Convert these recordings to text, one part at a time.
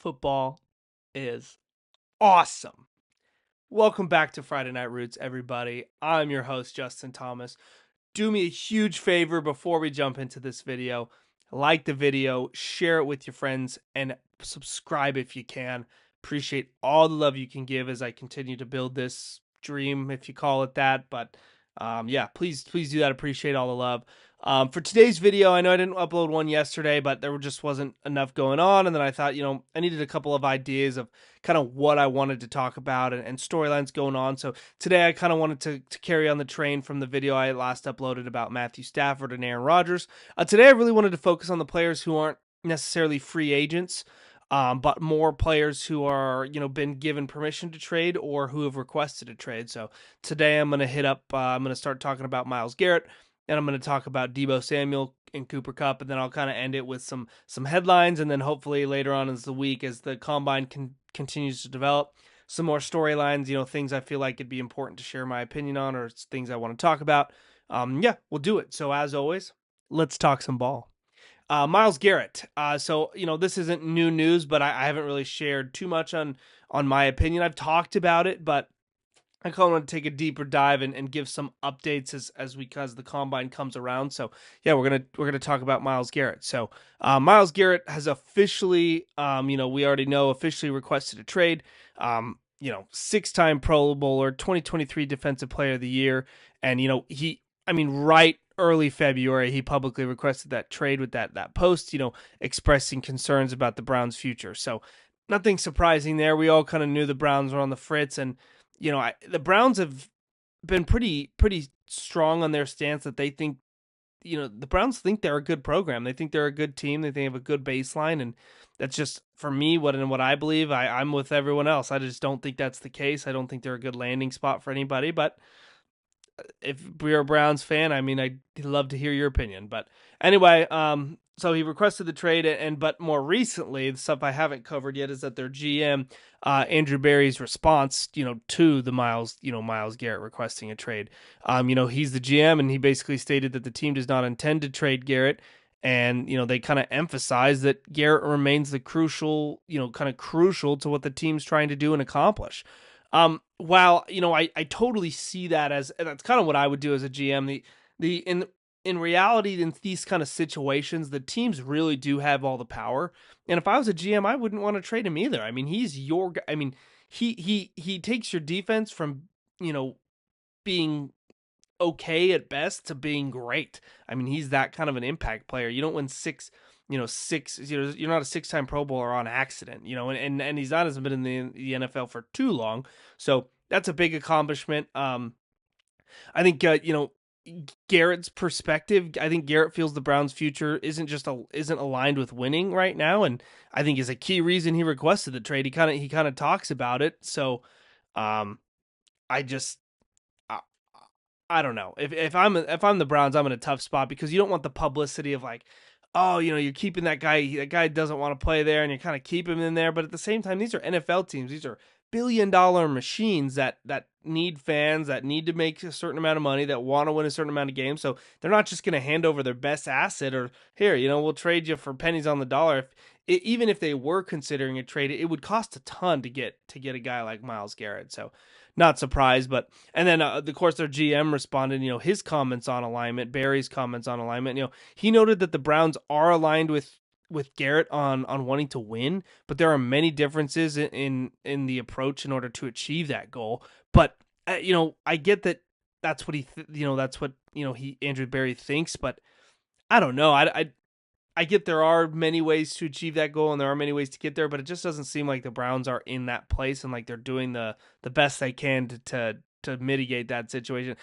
football is awesome. Welcome back to Friday Night Roots, everybody. I'm your host, Justin Thomas. Do me a huge favor before we jump into this video. Like the video, share it with your friends, and subscribe if you can. Appreciate all the love you can give as I continue to build this dream, if you call it that. But yeah, please do that. Appreciate all the love. For today's video, I know I didn't upload one yesterday, but there just wasn't enough going on. And then I thought, I needed a couple of ideas of kind of what I wanted to talk about and storylines going on. So today I kind of wanted to carry on the train from the video I last uploaded about Matthew Stafford and Aaron Rodgers. Today I really wanted to focus on the players who aren't necessarily free agents, but more players who are, been given permission to trade or who have requested a trade. So today I'm going to start talking about Myles Garrett, and I'm going to talk about Deebo Samuel and Cooper Kupp, and then I'll kind of end it with some headlines, and then hopefully later on as the week, as the combine continues to develop, some more storylines, things I feel like it'd be important to share my opinion on, or things I want to talk about. Yeah, we'll do it. So as always, let's talk some ball. Myles Garrett. So this isn't new news, but I haven't really shared too much on my opinion. I've talked about it, but I kind of want to take a deeper dive and give some updates as the combine comes around. So yeah, we're gonna talk about Myles Garrett. So Myles Garrett has officially, we already know, officially requested a trade. 6-time Pro Bowler, 2023 Defensive Player of the Year, and right early February, he publicly requested that trade with that post, expressing concerns about the Browns' future. So nothing surprising there. We all kind of knew the Browns were on the fritz, and the Browns have been pretty strong on their stance that they think, the Browns think they're a good program. They think they're a good team. They think they have a good baseline, and that's just, for me, what I believe. I'm with everyone else. I just don't think that's the case. I don't think they're a good landing spot for anybody, but if you're a Browns fan, I'd love to hear your opinion. But anyway, so he requested the trade, but more recently, the stuff I haven't covered yet is that their GM, Andrew Berry's response, to the Myles Garrett requesting a trade. He's the GM, and he basically stated that the team does not intend to trade Garrett. And, they kind of emphasize that Garrett remains the crucial to what the team's trying to do and accomplish. While, I totally see that as, that's kind of what I would do as a GM. In reality, in these kind of situations, the teams really do have all the power. And if I was a GM, I wouldn't want to trade him either. He's your guy. He takes your defense from, being okay at best to being great. He's that kind of an impact player. You don't win you're not a 6-time Pro Bowler on accident, and he's not, hasn't been in the NFL for too long. So that's a big accomplishment. I think, Garrett's perspective, I think Garrett feels the Browns' future isn't aligned with winning right now, and I think is a key reason he requested the trade. He kind of talks about it. So, I don't know. If I'm the Browns, I'm in a tough spot, because you don't want the publicity of like, oh, you're keeping that guy. That guy doesn't want to play there, and you kind of keep him in there. But at the same time, these are NFL teams. These are billion-dollar machines that need fans, that need to make a certain amount of money, that want to win a certain amount of games. So they're not just going to hand over their best asset, or here, we'll trade you for pennies on the dollar. Even if they were considering a trade, it would cost a ton to get a guy like Myles Garrett. So not surprised. But, and then of course their GM responded, his comments on alignment, Barry's comments on alignment. He noted that the Browns are aligned with Garrett on wanting to win, but there are many differences in the approach in order to achieve that goal. But I get that that's what Andrew Berry thinks, but I don't know. I get there are many ways to achieve that goal, and there are many ways to get there, but it just doesn't seem like the Browns are in that place, and like they're doing the best they can to mitigate that situation.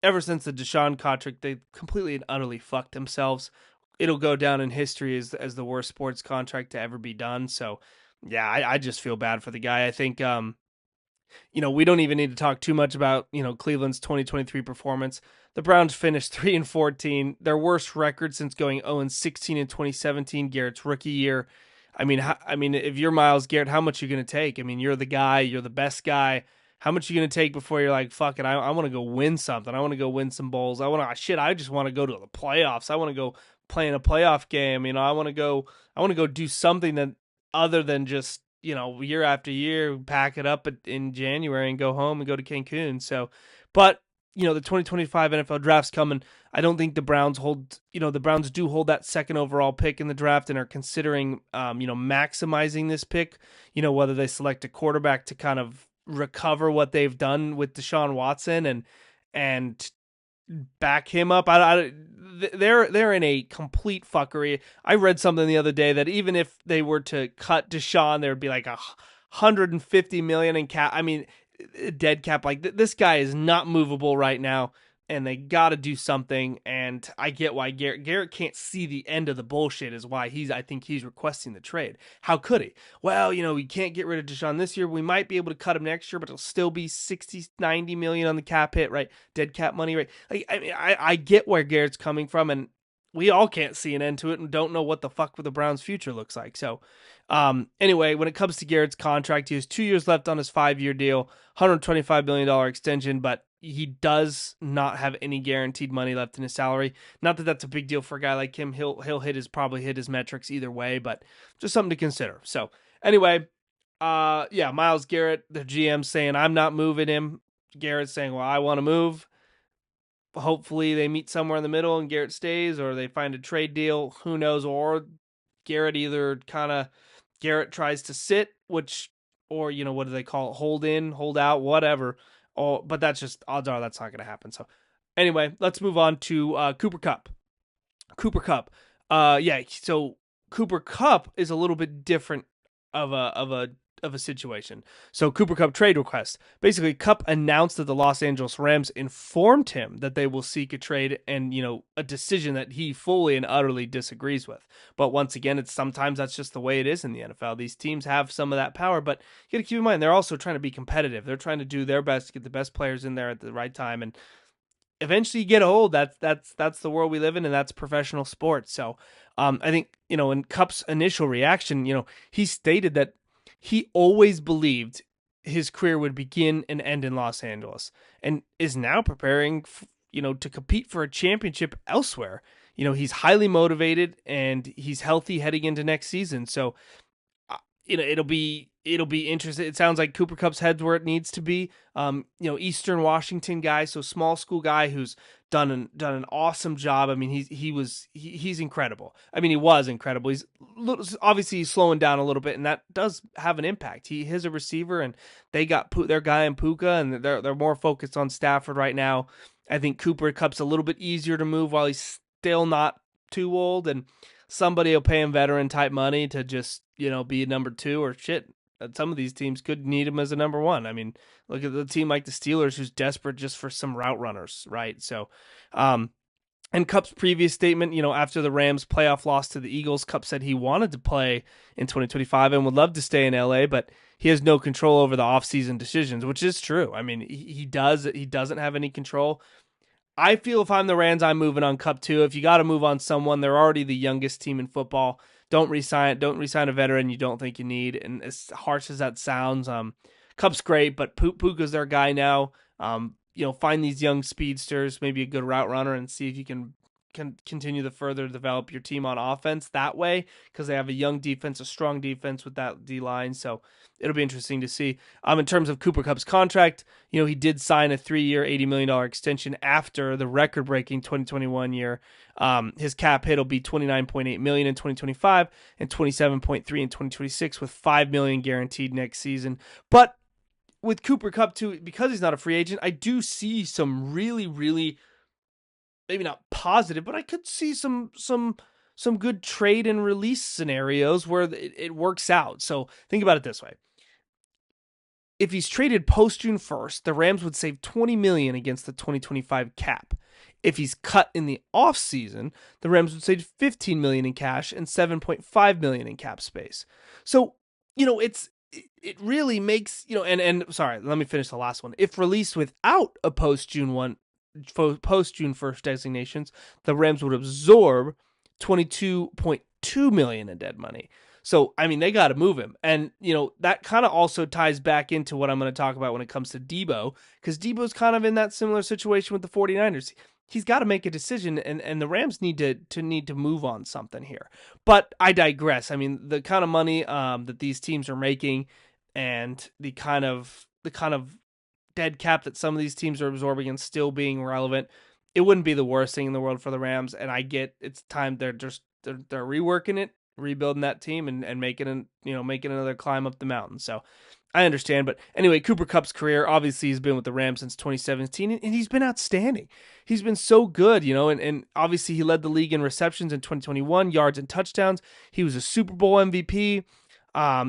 Ever since the Deshaun contract, they completely and utterly fucked themselves. It'll go down in history as the worst sports contract to ever be done. So yeah, I just feel bad for the guy. I think, we don't even need to talk too much about, Cleveland's 2023 performance. The Browns finished 3-14, their worst record since going 0-16 in 2017, Garrett's rookie year. If you're Myles Garrett, how much are you going to take? You're the guy, you're the best guy. How much are you going to take before you're like, fuck it, I want to go win something. I want to go win some bowls. I just want to go to the playoffs. I want to go play in a playoff game. I want to go do something that other than just, year after year, pack it up in January and go home and go to Cancun. So, but the 2025 NFL draft's coming. I don't think the Browns the Browns do hold that second overall pick in the draft and are considering, maximizing this pick, whether they select a quarterback to kind of recover what they've done with Deshaun Watson and back him up. They're in a complete fuckery. I read something the other day that even if they were to cut Deshaun, there would be like 150 million in cap. I mean, dead cap. Like this guy is not movable right now, and they got to do something. And I get why Garrett can't see the end of the bullshit. Is why I think he's requesting the trade. How could he? Well, we can't get rid of Deshaun this year. We might be able to cut him next year, but it'll still be 60, 90 million on the cap hit, right? Dead cap money, right? Like, I mean, I get where Garrett's coming from, and we all can't see an end to it and don't know what the fuck the Browns' future looks like. So, anyway, when it comes to Garrett's contract, he has 2 years left on his 5-year deal, $125 million extension, but he does not have any guaranteed money left in his salary. Not that that's a big deal for a guy like him. He'll probably hit his metrics either way, but just something to consider. So anyway, Myles Garrett, the GM saying, I'm not moving him. Garrett's saying, well, I want to move. Hopefully they meet somewhere in the middle and Garrett stays, or they find a trade deal. Who knows? Or Garrett Garrett tries to sit, or what do they call it? Hold in, hold out, whatever. Oh, but that's just odds are that's not going to happen. So anyway, let's move on to Cooper Kupp. Cooper Kupp. So Cooper Kupp is a little bit different of a situation. So Cooper Kupp trade request. Basically, Kupp announced that the Los Angeles Rams informed him that they will seek a trade and, a decision that he fully and utterly disagrees with. But once again, sometimes that's just the way it is in the NFL. These teams have some of that power, but you got to keep in mind they're also trying to be competitive. They're trying to do their best to get the best players in there at the right time, and eventually you get old. That's the world we live in, and that's professional sports. So I think, in Kupp's initial reaction, he stated that he always believed his career would begin and end in Los Angeles, and is now preparing, to compete for a championship elsewhere. He's highly motivated and he's healthy heading into next season. So, it'll be interesting. It sounds like Cooper Kupp's head's where it needs to be. Eastern Washington guy, so small school guy who's done an awesome job. I mean, he's incredible. I mean, he was incredible. Obviously slowing down a little bit, and that does have an impact. He's a receiver, and they got their guy in Puka, and they're more focused on Stafford right now. I think Cooper Kupp's a little bit easier to move while he's still not too old, and somebody will pay him veteran type money to just be a number 2 or shit. Some of these teams could need him as a number 1. I mean, look at the team like the Steelers who's desperate just for some route runners, right? So, and Kupp's previous statement, after the Rams playoff loss to the Eagles, Kupp said he wanted to play in 2025 and would love to stay in LA, but he has no control over the offseason decisions, which is true. I mean, he doesn't have any control. I feel if I'm the Rams, I'm moving on Kupp too. If you got to move on someone, they're already the youngest team in football. Don't resign a veteran you don't think you need. And as harsh as that sounds, Kupp's great, but Puka's their guy now. Find these young speedsters, maybe a good route runner, and see if you can continue to further develop your team on offense that way, because they have a young defense, a strong defense with that D-line. So it'll be interesting to see. In terms of Cooper Kupp's contract, he did sign a 3-year, $80 million extension after the record-breaking 2021 year. His cap hit will be $29.8 million in 2025 and $27.3 in 2026, with $5 million guaranteed next season. But with Cooper Kupp too, because he's not a free agent, I do see some really, really, maybe not positive, but I could see some good trade and release scenarios where it works out. So think about it this way. If he's traded post June 1st, the Rams would save $20 million against the 2025 cap. If he's cut in the offseason, the Rams would save $15 million in cash and $7.5 million in cap space. So, it really makes, and sorry, let me finish the last one. If released without a post June 1st designations, the Rams would absorb $22.2 million in dead money. So, I mean, they got to move him. And, that kind of also ties back into what I'm going to talk about when it comes to Deebo, because Deebo's kind of in that similar situation with the 49ers. He's got to make a decision, and the Rams need to move on something here. But I digress. I mean, the kind of money that these teams are making, and the kind of dead cap that some of these teams are absorbing and still being relevant, it wouldn't be the worst thing in the world for the Rams. And I get it's time they're reworking it, rebuilding that team, and making another climb up the mountain. So I understand. But anyway, Cooper Kupp's career, obviously he's been with the Rams since 2017, and he's been outstanding. He's been so good, and obviously he led the league in receptions in 2021, yards and touchdowns. He was a Super Bowl MVP. I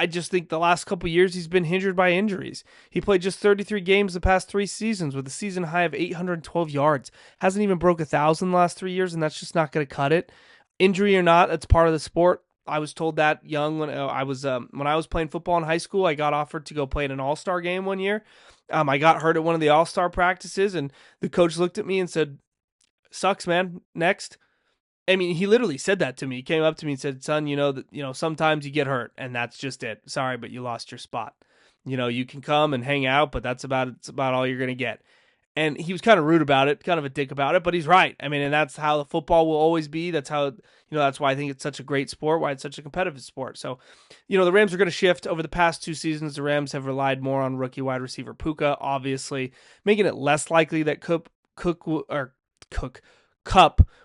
just think the last couple of years he's been hindered by injuries. He played just 33 games the past 3 seasons with a season high of 812 yards. Hasn't even broke 1,000 the last 3 years, and that's just not going to cut it. Injury or not, that's part of the sport. I was told that young when I was playing football in high school. I got offered to go play in an all-star game one year. I got hurt at one of the all-star practices, and the coach looked at me and said, "Sucks, man. Next." I mean, he literally said that to me. He came up to me and said, "Son, sometimes you get hurt, and that's just it. Sorry, but you lost your spot. You can come and hang out, but it's about all you're gonna get." And he was kind of rude about it, kind of a dick about it, but he's right. I mean, and that's how the football will always be. That's how, that's why I think it's such a great sport, why it's such a competitive sport. So, the Rams are going to shift. Over the past 2 seasons, the Rams have relied more on rookie wide receiver Puka, obviously, making it less likely that Kupp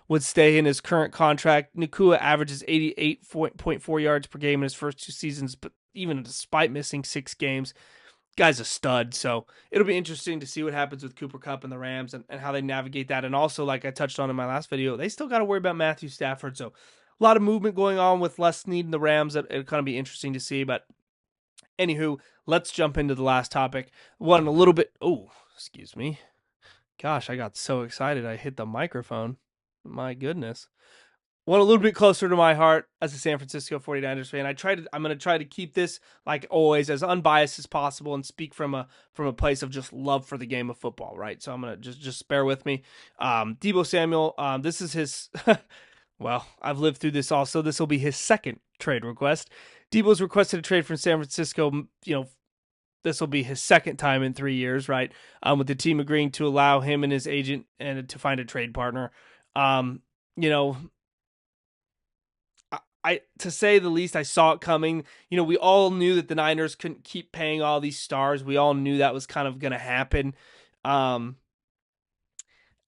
would stay in his current contract. Nakua averages 88.4 yards per game in his first 2 seasons, but even despite missing 6 games, guy's a stud. So it'll be interesting to see what happens with Cooper Kupp and the Rams and how they navigate that. And also, like I touched on in my last video, they still got to worry about Matthew Stafford. So a lot of movement going on with less need in the Rams. It'll kind of be interesting to see. But anywho, let's jump into the last topic. One a little bit. Oh, excuse me. Gosh, I got so excited I hit the microphone. My goodness. One a little bit closer to my heart as a San Francisco 49ers fan. I'm going to try to keep this, like always, as unbiased as possible and speak from a place of just love for the game of football, right? So I'm going to just bear with me. Deebo Samuel, this is his well, I've lived through this also. This will be his second trade request. Deebo's requested a trade from San Francisco, this will be his second time in 3 years, right? With the team agreeing to allow him and his agent and to find a trade partner. I to say the least, I saw it coming. We all knew that the Niners couldn't keep paying all these stars. We all knew that was kind of going to happen. I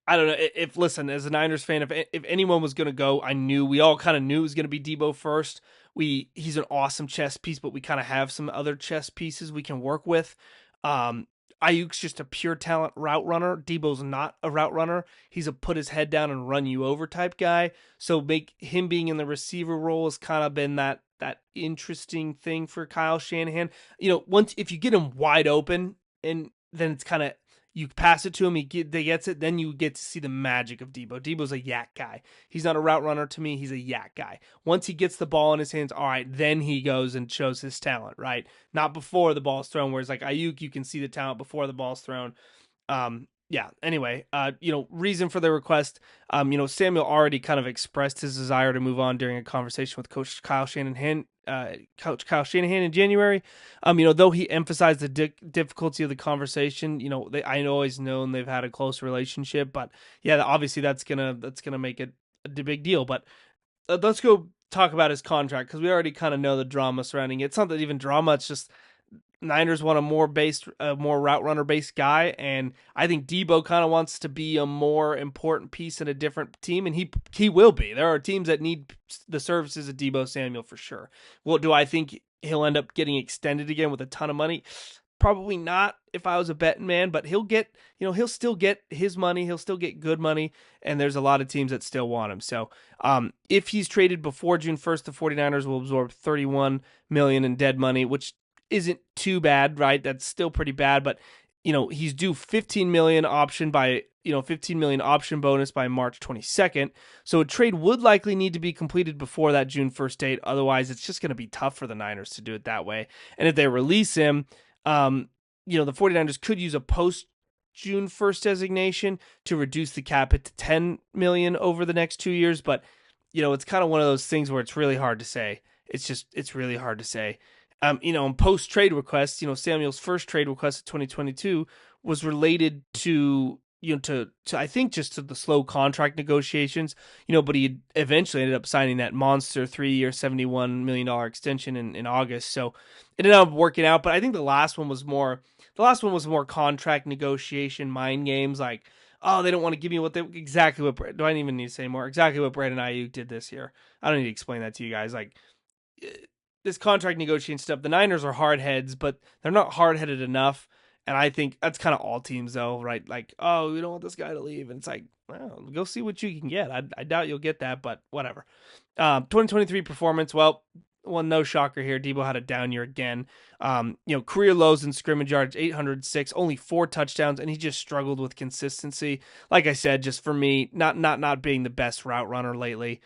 don't know listen, as a Niners fan, if anyone was going to go, we all kind of knew it was going to be Deebo first. He's an awesome chess piece, but we kind of have some other chess pieces we can work with. Ayuk's just a pure talent route runner. Deebo's not a route runner. He's a put his head down and run you over type guy. So make him being in the receiver role has kind of been that interesting thing for Kyle Shanahan. If you get him wide open, and then it's kind of, you pass it to him, he gets it, then you get to see the magic of Deebo. Deebo's a yak guy. He's not a route runner to me. He's a yak guy. Once he gets the ball in his hands, all right, then he goes and shows his talent, right? Not before the ball's thrown, whereas like Ayuk, you can see the talent before the ball's thrown. Anyway, reason for the request, Samuel already kind of expressed his desire to move on during a conversation with Coach Kyle Shanahan in January. Though he emphasized the difficulty of the conversation, I always known they've had a close relationship, but yeah, obviously that's gonna make it a big deal. But let's go talk about his contract, because we already kind of know the drama surrounding it. It's not that even drama; it's just Niners want a more route runner based guy, and I think Deebo kind of wants to be a more important piece in a different team, and he will be. There are teams that need the services of Deebo Samuel for sure. Well, do I think he'll end up getting extended again with a ton of money? Probably not if I was a betting man, but he'll still get his money. He'll still get good money, and there's a lot of teams that still want him. So if he's traded before June 1st, the 49ers will absorb $31 million in dead money, which isn't too bad, right? That's still pretty bad, but he's due $15 million option bonus by March 22nd. So a trade would likely need to be completed before that June 1st date. Otherwise, it's just going to be tough for the Niners to do it that way. And if they release him, the 49ers could use a post June 1st designation to reduce the cap hit to $10 million over the next 2 years, but it's kind of one of those things where it's really hard to say. It's really hard to say. In post trade requests, Samuel's first trade request of 2022 was related to to I think just to the slow contract negotiations, but he eventually ended up signing that monster 3-year, $71 million extension in August. So it ended up working out. But I think the last one was more contract negotiation mind games, like, oh, they don't want to give me exactly what, do I even need to say more? Exactly what Brandon Ayuk did this year. I don't need to explain that to you guys. Like, this contract negotiation stuff, the Niners are hard heads, but they're not hard headed enough. And I think that's kind of all teams, though, right? Like, oh, we don't want this guy to leave. And it's like, well, go see what you can get. I doubt you'll get that, but whatever. 2023 performance, well, no shocker here. Deebo had a down year again. Career lows in scrimmage yards, 806, only 4 touchdowns, and he just struggled with consistency. Like I said, just for me, not being the best route runner lately.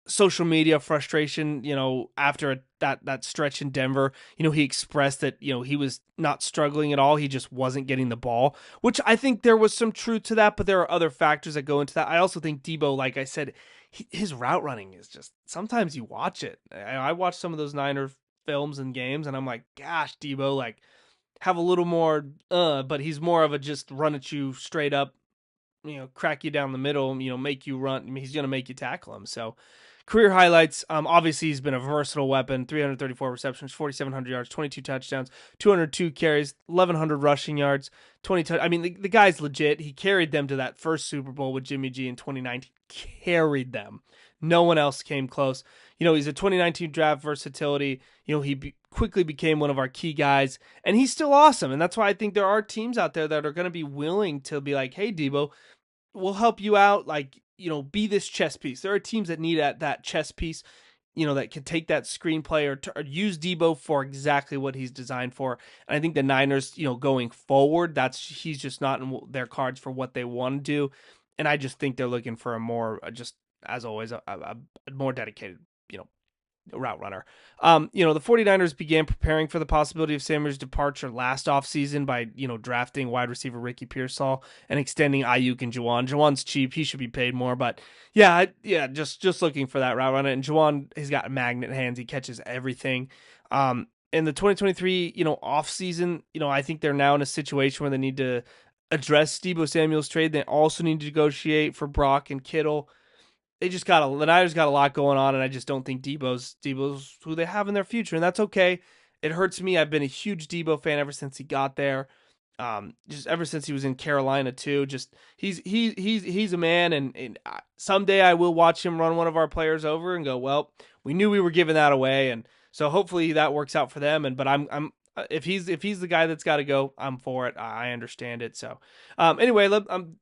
Social media frustration, after that stretch in Denver, he expressed that, he was not struggling at all. He just wasn't getting the ball, which I think there was some truth to that, but there are other factors that go into that. I also think Deebo, like I said, his route running is just, sometimes you watch it. I watch some of those Niner films and games and I'm like, gosh, Deebo, like, have a little more, but he's more of a just run at you straight up, crack you down the middle, make you run. I mean, he's going to make you tackle him. So, career highlights, obviously he's been a versatile weapon, 334 receptions, 4,700 yards, 22 touchdowns, 202 carries, 1,100 rushing yards, 20 I mean, the guy's legit. He carried them to that first Super Bowl with Jimmy G in 2019. Carried them. No one else came close. He's a 2019 draft versatility. He quickly became one of our key guys, and he's still awesome. And that's why I think there are teams out there that are going to be willing to be like, hey, Deebo, we'll help you out. Like, be this chess piece. There are teams that need that chess piece, that can take that screenplay or use Deebo for exactly what he's designed for. And I think the Niners, going forward, he's just not in their cards for what they want to do. And I just think they're looking for a more, just as always, a more dedicated, route runner. The 49ers began preparing for the possibility of Samuel's departure last offseason by, drafting wide receiver Ricky Pearsall and extending Ayuk and Juwan. Juwan's cheap. He should be paid more, but just looking for that route runner. And Juwan, he's got magnet hands. He catches everything. In the 2023, offseason, I think they're now in a situation where they need to address Deebo Samuel's trade. They also need to negotiate for Brock and Kittle. The Niners got a lot going on, and I just don't think Deebo's who they have in their future, and that's okay. It hurts me. I've been a huge Deebo fan ever since he got there. Just ever since he was in Carolina too. Just he's a man, and someday I will watch him run one of our players over and go, well, we knew we were giving that away, and so hopefully that works out for them. But I'm if he's the guy that's got to go, I'm for it. I understand it. So anyway,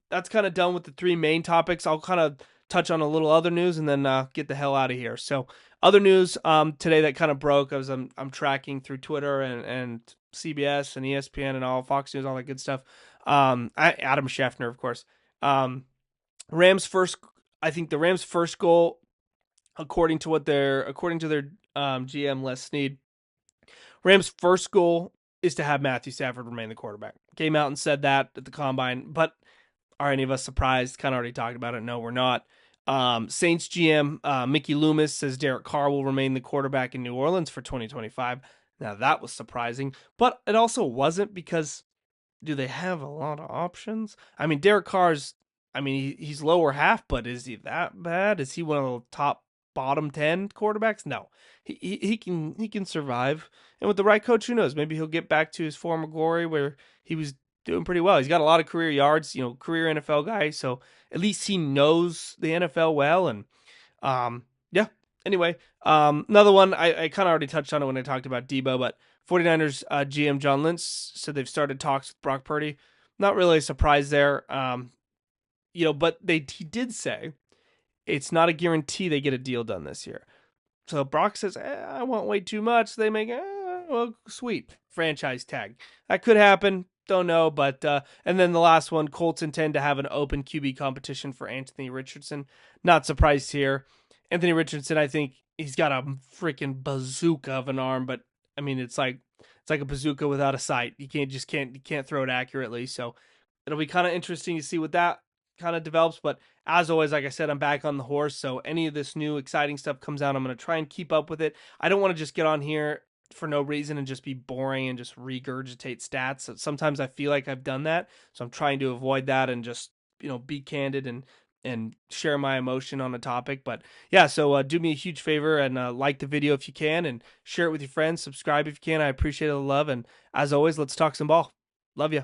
that's kind of done with the 3 main topics. I'll kind of touch on a little other news and then get the hell out of here. So other news today that kind of broke, I'm tracking through Twitter and CBS and ESPN and all Fox News, all that good stuff. Adam Schefter, of course. I think the Rams' first goal, according to their GM Les Snead, Rams' first goal is to have Matthew Stafford remain the quarterback. Came out and said that at the combine, but are any of us surprised? Kind of already talked about it. No, we're not. Saints GM Mickey Loomis says Derek Carr will remain the quarterback in New Orleans for 2025. Now that was surprising, but it also wasn't, because do they have a lot of options? I mean, Derek Carr's, he's lower half, but is he that bad? Is he one of the top bottom 10 quarterbacks? No, he can survive. And with the right coach, who knows? Maybe he'll get back to his former glory where he was doing pretty well. He's got a lot of career yards, career NFL guy. So at least he knows the NFL well. And yeah, anyway, another one, I kind of already touched on it when I talked about Deebo, but 49ers GM John Lynch said they've started talks with Brock Purdy. Not really a surprise there. But he did say it's not a guarantee they get a deal done this year. So Brock says, I want way too much. They make, well, sweet, franchise tag. That could happen. Don't know, but and then the last one, Colts intend to have an open QB competition for Anthony Richardson. Not surprised here. Anthony Richardson, I think he's got a freaking bazooka of an arm, but I mean it's like a bazooka without a sight. You can't throw it accurately. So it'll be kind of interesting to see what that kind of develops. But as always, like I said, I'm back on the horse. So any of this new exciting stuff comes out, I'm going to try and keep up with it. I don't want to just get on here for no reason and just be boring and just regurgitate stats. So sometimes I feel like I've done that. So I'm trying to avoid that and just, be candid and share my emotion on a topic. But yeah, so do me a huge favor and like the video if you can, and share it with your friends. Subscribe if you can. I appreciate the love. And as always, let's talk some ball. Love you.